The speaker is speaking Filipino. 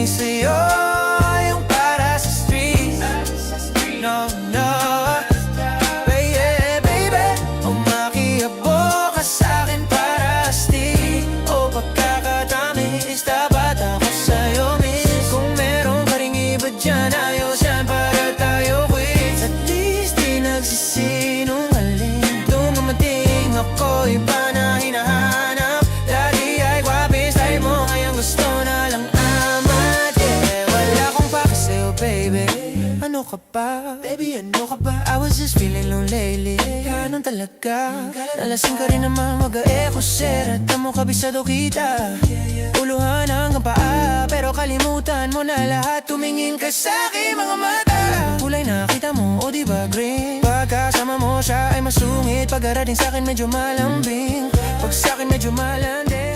sa'yo yung para sa street. No, no, baby, baby. O makihabol ka sa'kin para stick. O pagkakatamis, dapat ako sa'yo miss. Kung meron ka ring iba dyan, ayos yan para tayo quits. At least di nagsisinungaling. Dumating ako, iba na hinahanap. Dati ay guwapi, style mo, ngayon gusto na lang amat. Yeah, wala akong pake sa'yo, baby. Ano ka ba? Baby, ano ka ba? I was just feeling low lately. Ganun talaga. Nalasing ka rin naman mag-a-echo, sir. At mo kabisado kita. Uluhan hanggang paa, pero kalimutan mo na lahat. Tumingin ka sa'kin mga mata. Kulay nakita mo, o diba green? Pagkasama mo siya ay masungit. Pag-arating sa'kin medyo malambing. Pag sa'kin medyo malandi.